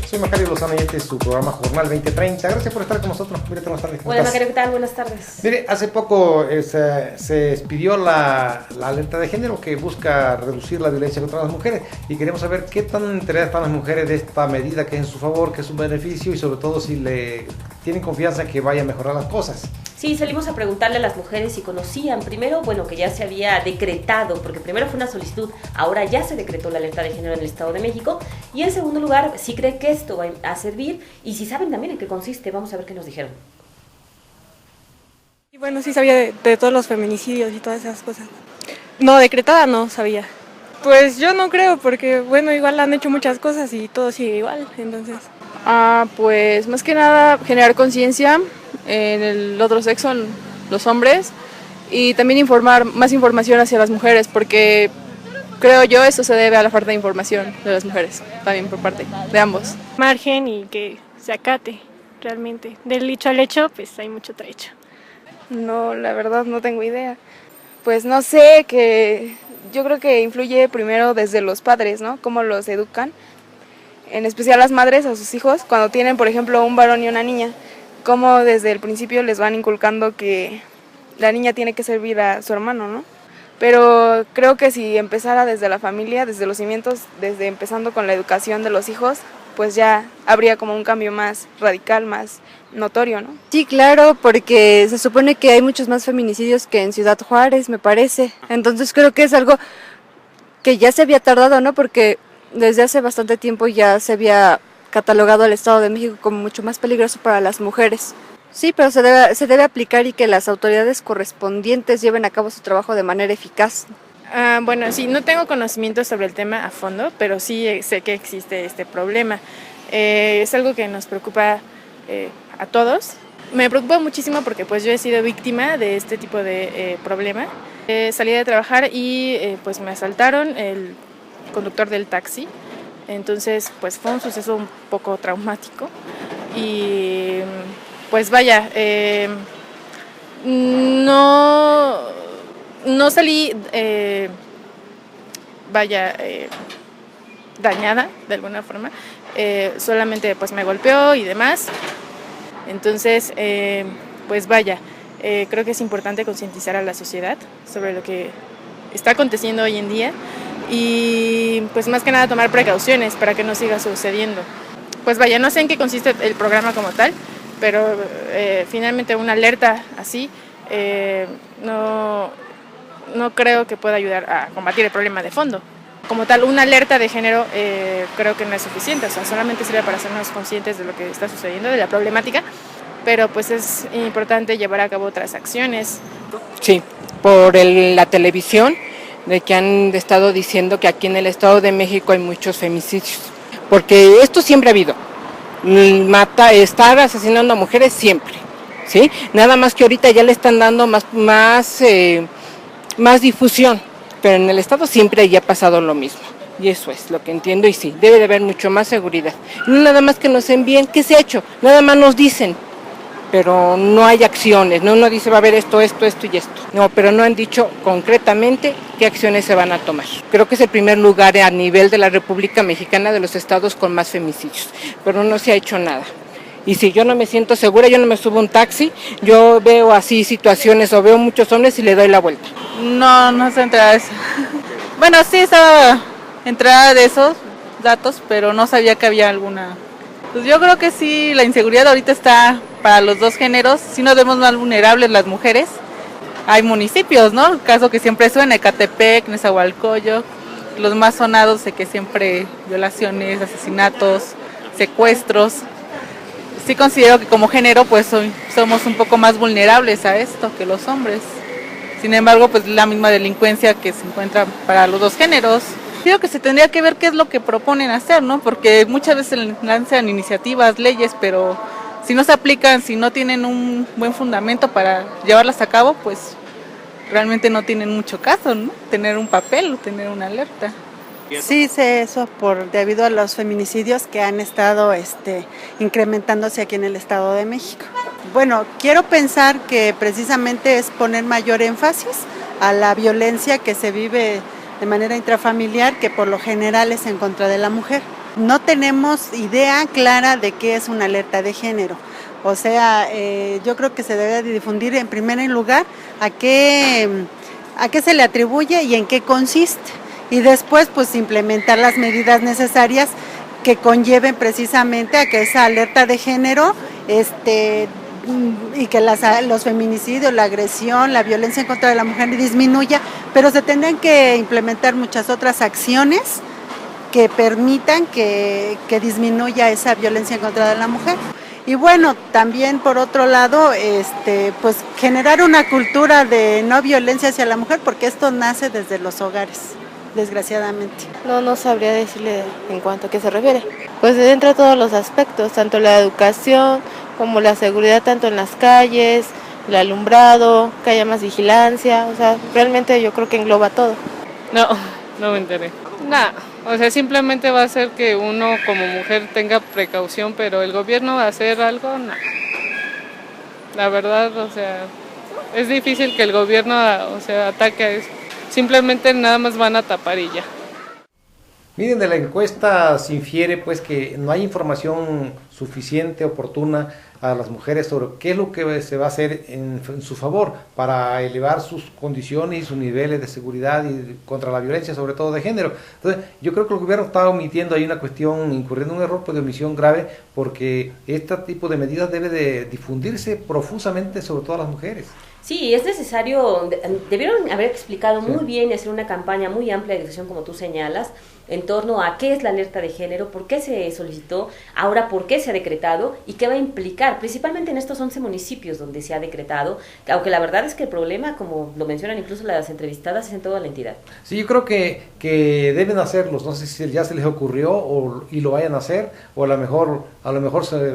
Soy Macario Lozano y este es su programa Jornal 2030. Gracias por estar con nosotros. Mire, buenas tardes. Hola Macario, ¿qué tal? Buenas tardes. Mire, hace poco se expidió la alerta de género que busca reducir la violencia contra las mujeres y queremos saber qué tan enteradas están las mujeres de esta medida, que es en su favor, que es un beneficio y sobre todo si le tienen confianza en que vaya a mejorar las cosas. Sí, salimos a preguntarle a las mujeres si conocían, primero, bueno, que ya se había decretado, porque primero fue una solicitud, ahora ya se decretó la alerta de género en el Estado de México, y en segundo lugar, si cree que esto va a servir, y si saben también en qué consiste, vamos a ver qué nos dijeron. Y bueno, sí sabía de todos los feminicidios y todas esas cosas. No, decretada no sabía. Pues yo no creo, porque bueno, igual han hecho muchas cosas y todo sigue igual, entonces... Pues más que nada generar conciencia en el otro sexo, en los hombres, y también informar más información hacia las mujeres, porque creo yo eso se debe a la falta de información de las mujeres, también por parte de ambos. Margen y que se acate realmente. Del dicho al hecho, pues hay mucho trecho. No, la verdad no tengo idea. Pues no sé, que yo creo que influye primero desde los padres, ¿no? Cómo los educan. En especial las madres a sus hijos, cuando tienen, por ejemplo, un varón y una niña, cómo desde el principio les van inculcando que la niña tiene que servir a su hermano, ¿no? Pero creo que si empezara desde la familia, desde los cimientos, desde empezando con la educación de los hijos, pues ya habría como un cambio más radical, más notorio, ¿no? Sí, claro, porque se supone que hay muchos más feminicidios que en Ciudad Juárez, me parece. Entonces creo que es algo que ya se había tardado, ¿no? Porque desde hace bastante tiempo ya se había catalogado al Estado de México como mucho más peligroso para las mujeres. Sí, pero se debe aplicar y que las autoridades correspondientes lleven a cabo su trabajo de manera eficaz. Bueno, sí, no tengo conocimiento sobre el tema a fondo, pero sí sé que existe este problema. Es algo que nos preocupa a todos. Me preocupa muchísimo porque pues yo he sido víctima de este tipo de problema. Salí de trabajar y pues me asaltaron, el conductor del taxi, entonces pues fue un suceso un poco traumático y pues vaya, no salí dañada de alguna forma, solamente pues me golpeó y demás, entonces pues vaya, creo que es importante concientizar a la sociedad sobre lo que está aconteciendo hoy en día y pues más que nada tomar precauciones para que no siga sucediendo. Pues vaya, no sé en qué consiste el programa como tal, pero finalmente una alerta así no creo que pueda ayudar a combatir el problema de fondo. Como tal, una alerta de género creo que no es suficiente, o sea, solamente sirve para hacernos conscientes de lo que está sucediendo, de la problemática, pero pues es importante llevar a cabo otras acciones. Sí, por la televisión, de que han estado diciendo que aquí en el Estado de México hay muchos femicidios, porque esto siempre ha habido, estar asesinando a mujeres siempre, ¿sí? Nada más que ahorita ya le están dando más difusión, pero en el Estado siempre ya ha pasado lo mismo, y eso es lo que entiendo, y sí, debe de haber mucho más seguridad, no nada más que nos envíen qué se ha hecho, nada más nos dicen, pero no hay acciones, no uno dice va a haber esto y esto, no, pero no han dicho concretamente qué acciones se van a tomar. Creo que es el primer lugar a nivel de la República Mexicana de los estados con más feminicidios, pero no se ha hecho nada. Y si yo no me siento segura, yo no me subo a un taxi, yo veo así situaciones o veo muchos hombres y le doy la vuelta. No estoy enterada de eso. Bueno, sí estaba enterada de esos datos, pero no sabía que había alguna. Pues yo creo que sí, la inseguridad ahorita está para los dos géneros, sí nos vemos más vulnerables las mujeres. Hay municipios, ¿no? El caso que siempre suena, Ecatepec, Nezahualcóyotl, los más sonados de que siempre violaciones, asesinatos, secuestros. Sí considero que como género pues somos un poco más vulnerables a esto que los hombres. Sin embargo, pues la misma delincuencia que se encuentra para los dos géneros. Creo que se tendría que ver qué es lo que proponen hacer, ¿no? Porque muchas veces lanzan iniciativas, leyes, pero si no se aplican, si no tienen un buen fundamento para llevarlas a cabo, pues realmente no tienen mucho caso, ¿no? Tener un papel o tener una alerta. Sí sé eso debido a los feminicidios que han estado incrementándose aquí en el Estado de México. Bueno, quiero pensar que precisamente es poner mayor énfasis a la violencia que se vive de manera intrafamiliar, que por lo general es en contra de la mujer. no tenemos idea clara de qué es una alerta de género. O sea, yo creo que se debe de difundir en primer lugar a qué se le atribuye y en qué consiste. Y después pues implementar las medidas necesarias que conlleven precisamente a que esa alerta de género y que los feminicidios, la agresión, la violencia en contra de la mujer disminuya, pero se tendrán que implementar muchas otras acciones que permitan que disminuya esa violencia en contra de la mujer. Y bueno, también por otro lado, pues generar una cultura de no violencia hacia la mujer, porque esto nace desde los hogares, desgraciadamente. No sabría decirle en cuanto a qué se refiere. Pues entra todos los aspectos, tanto la educación como la seguridad, tanto en las calles, el alumbrado, que haya más vigilancia, o sea, realmente yo creo que engloba todo. No me enteré. Nada, o sea, simplemente va a ser que uno como mujer tenga precaución, pero el gobierno va a hacer algo, no. La verdad, o sea, es difícil que el gobierno, o sea, ataque a eso. Simplemente nada más van a tapar y ya. Miren, de la encuesta se infiere pues que no hay información suficiente, oportuna a las mujeres sobre qué es lo que se va a hacer en su favor para elevar sus condiciones y sus niveles de seguridad y contra la violencia, sobre todo de género. Entonces, yo creo que el gobierno está omitiendo ahí una cuestión, incurriendo en un error de omisión grave, porque este tipo de medidas debe de difundirse profusamente sobre todo a las mujeres. Sí, es necesario, debieron haber explicado muy bien y hacer una campaña muy amplia de difusión, como tú señalas, en torno a qué es la alerta de género, por qué se solicitó, ahora por qué se ha decretado y qué va a implicar, principalmente en estos 11 municipios donde se ha decretado, aunque la verdad es que el problema, como lo mencionan incluso las entrevistadas, es en toda la entidad. Sí, yo creo que deben hacerlos, no sé si ya se les ocurrió y lo vayan a hacer, o a lo mejor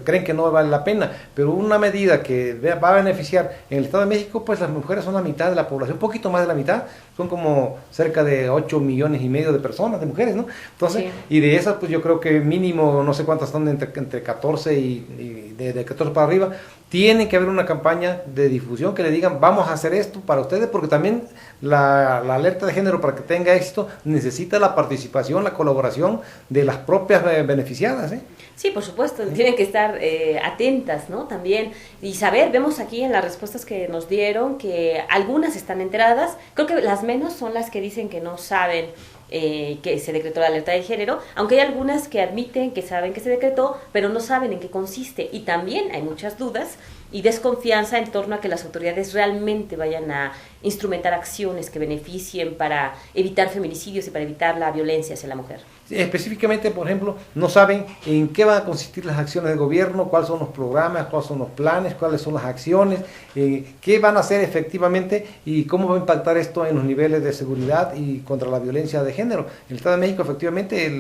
creen que no vale la pena, pero una medida que va a beneficiar en el Estado de México, pues las mujeres son la mitad de la población, un poquito más de la mitad, son como cerca de 8,5 millones de personas, de mujeres, ¿no? Entonces, sí. Y de esas, pues yo creo que mínimo, no sé cuántas están entre 14 y de 14 para arriba, tiene que haber una campaña de difusión que le digan, vamos a hacer esto para ustedes, porque también la alerta de género, para que tenga éxito, necesita la participación, la colaboración de las propias beneficiadas, ¿eh? Sí, por supuesto, tienen que estar atentas, ¿no? También, y saber, vemos aquí en las respuestas que nos dieron que algunas están enteradas, creo que las menos son las que dicen que no saben que se decretó la alerta de género, aunque hay algunas que admiten que saben que se decretó, pero no saben en qué consiste, y también hay muchas dudas y desconfianza en torno a que las autoridades realmente vayan a instrumentar acciones que beneficien para evitar feminicidios y para evitar la violencia hacia la mujer. Específicamente, por ejemplo, no saben en qué van a consistir las acciones del gobierno, cuáles son los programas, cuáles son los planes, cuáles son las acciones, qué van a hacer efectivamente y cómo va a impactar esto en los niveles de seguridad y contra la violencia de género. En el Estado de México, efectivamente,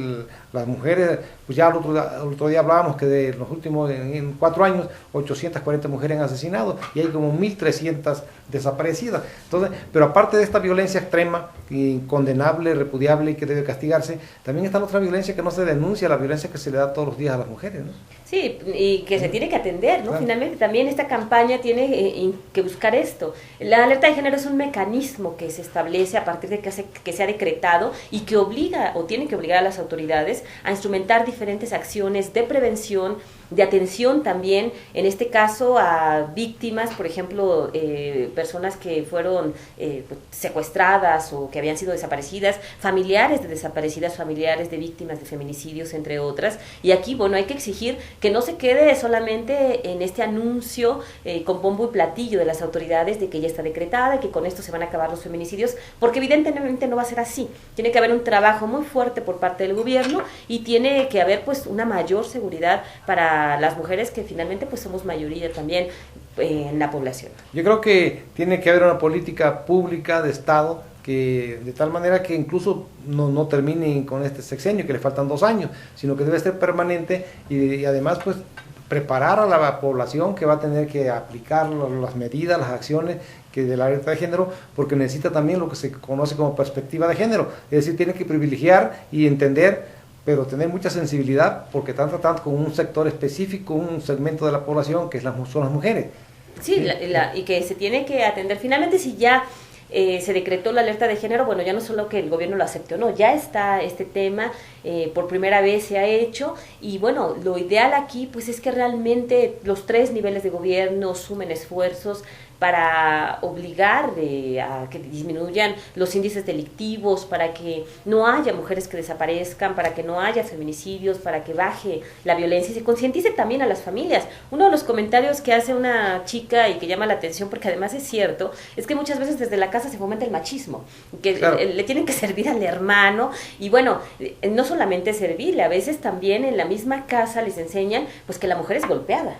las mujeres, pues ya el otro día hablábamos que de los últimos, en 4 años, 840 mujeres han asesinado y hay como 1.300 desaparecidas. Entonces, pero aparte de esta violencia extrema, condenable, repudiable y que debe castigarse, también está la otra violencia que no se denuncia, la violencia que se le da todos los días a las mujeres, ¿no? Sí, y que se tiene que atender, ¿no? Claro. Finalmente también esta campaña tiene que buscar esto. La alerta de género es un mecanismo que se establece a partir de que se ha decretado y que obliga o tiene que obligar a las autoridades a instrumentar diferentes acciones de prevención, de atención también, en este caso a víctimas, por ejemplo, personas que fueron secuestradas o que habían sido desaparecidas, familiares de desaparecidas, familiares de víctimas de feminicidios, entre otras. Y aquí, bueno, hay que exigir que no se quede solamente en este anuncio con bombo y platillo de las autoridades de que ya está decretada y que con esto se van a acabar los feminicidios, porque evidentemente no va a ser así. Tiene que haber un trabajo muy fuerte por parte del gobierno y tiene que haber pues una mayor seguridad para las mujeres, que finalmente pues somos mayoría también en la población. Yo creo que tiene que haber una política pública de Estado que de tal manera que incluso no terminen con este sexenio, que le faltan 2 años, sino que debe ser permanente y además pues preparar a la población que va a tener que aplicar las medidas, las acciones que de la alerta de género, porque necesita también lo que se conoce como perspectiva de género, es decir, tiene que privilegiar y entender, pero tener mucha sensibilidad, porque están tratando con un sector específico, un segmento de la población que son las mujeres. Sí, y que se tiene que atender. Finalmente, si ya se decretó la alerta de género, bueno, ya no solo que el gobierno lo aceptó, no, ya está este tema, por primera vez se ha hecho, y bueno, lo ideal aquí pues es que realmente los 3 niveles de gobierno sumen esfuerzos para obligar a que disminuyan los índices delictivos, para que no haya mujeres que desaparezcan, para que no haya feminicidios, para que baje la violencia y se concientice también a las familias. Uno de los comentarios que hace una chica y que llama la atención, porque además es cierto, es que muchas veces desde la casa se fomenta el machismo, que claro, le tienen que servir al hermano, y bueno, no solamente servirle, a veces también en la misma casa les enseñan pues que la mujer es golpeada,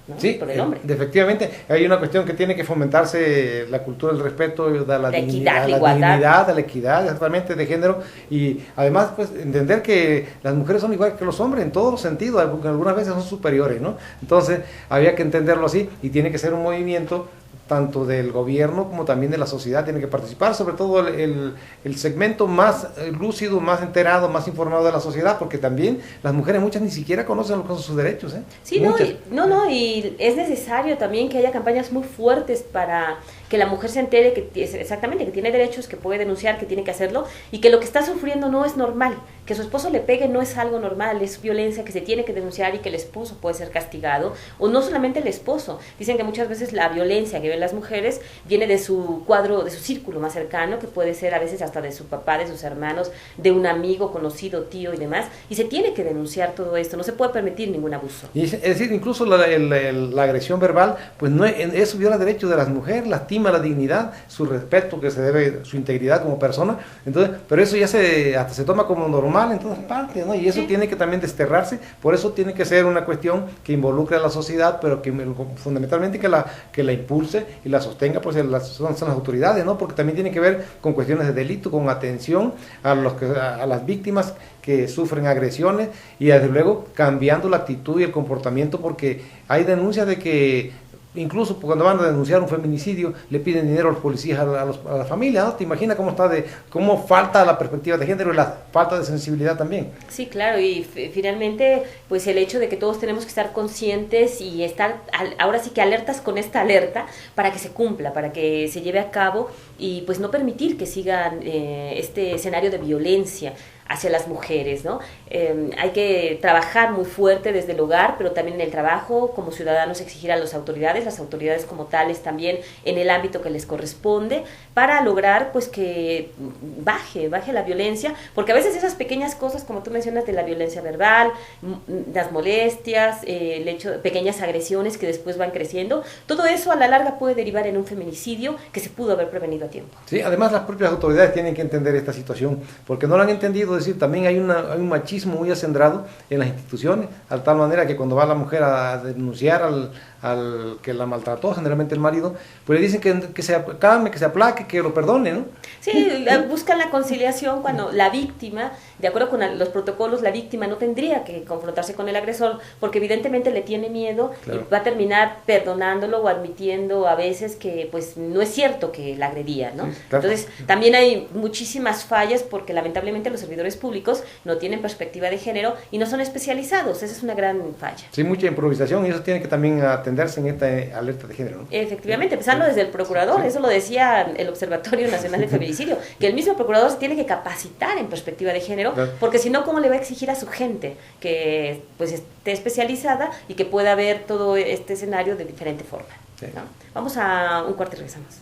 ¿no? Sí, Por el hombre. Efectivamente, hay una cuestión que tiene que fomentarse la cultura del respeto, de la equidad, dignidad, de la equidad, exactamente, de género, y además pues entender que las mujeres son igual que los hombres en todos los sentidos, algunas veces son superiores, ¿no? Entonces había que entenderlo así, y tiene que ser un movimiento tanto del gobierno como también de la sociedad, tiene que participar, sobre todo el segmento más lúcido, más enterado, más informado de la sociedad, porque también las mujeres muchas ni siquiera conocen sus derechos, ¿eh? Sí, y es necesario también que haya campañas muy fuertes para que la mujer se entere que exactamente que tiene derechos, que puede denunciar, que tiene que hacerlo, y que lo que está sufriendo no es normal, que su esposo le pegue no es algo normal, es violencia que se tiene que denunciar y que el esposo puede ser castigado, o no solamente el esposo. Dicen que muchas veces la violencia que ven las mujeres viene de su cuadro, de su círculo más cercano, que puede ser a veces hasta de su papá, de sus hermanos, de un amigo, conocido, tío y demás, y se tiene que denunciar todo esto, no se puede permitir ningún abuso. Y es decir, incluso la agresión verbal, pues no eso viola derechos de las mujeres, lastima la dignidad, su respeto que se debe, su integridad como persona, entonces, pero eso ya hasta se toma como normal en todas partes, ¿no? Y eso tiene que también desterrarse, por eso tiene que ser una cuestión que involucre a la sociedad, pero que fundamentalmente que la impulse y la sostenga, pues son las autoridades, ¿no? Porque también tiene que ver con cuestiones de delito, con atención a las víctimas que sufren agresiones, y desde luego cambiando la actitud y el comportamiento, porque hay denuncias de que incluso cuando van a denunciar un feminicidio le piden dinero a los policías, a la familia, ¿no? Te imaginas cómo falta la perspectiva de género y la falta de sensibilidad también. Sí, claro, y finalmente pues el hecho de que todos tenemos que estar conscientes y estar ahora sí que alertas con esta alerta para que se cumpla, para que se lleve a cabo, y pues no permitir que sigan este escenario de violencia hacia las mujeres, ¿no? Hay que trabajar muy fuerte desde el hogar, pero también en el trabajo, como ciudadanos exigir a las autoridades como tales también en el ámbito que les corresponde, para lograr pues que baje la violencia, porque a veces esas pequeñas cosas, como tú mencionas, de la violencia verbal, las molestias, el hecho, pequeñas agresiones que después van creciendo, todo eso a la larga puede derivar en un feminicidio que se pudo haber prevenido a tiempo. Sí, además las propias autoridades tienen que entender esta situación, porque no lo han entendido. Es decir, también hay un machismo muy acendrado en las instituciones, de tal manera que cuando va la mujer a denunciar al que la maltrató, generalmente el marido, pues le dicen que se calme, que se aplaque, que lo perdone, ¿no? Sí, buscan la conciliación cuando la víctima, de acuerdo con los protocolos, la víctima no tendría que confrontarse con el agresor, porque evidentemente le tiene miedo, claro, y va a terminar perdonándolo o admitiendo a veces que pues no es cierto que la agredía, ¿no? Sí, claro. Entonces también hay muchísimas fallas, porque lamentablemente los servidores públicos no tienen perspectiva de género y no son especializados, esa es una gran falla. Sí, mucha improvisación, y eso tiene que también atenderse en esta alerta de género, ¿no? Efectivamente, empezando desde el procurador, sí. Eso lo decía el Observatorio Nacional de Feminicidio, que el mismo procurador se tiene que capacitar en perspectiva de género, claro, porque si no, ¿cómo le va a exigir a su gente que pues esté especializada y que pueda ver todo este escenario de diferente forma? Sí. ¿No? Vamos a un corte y regresamos.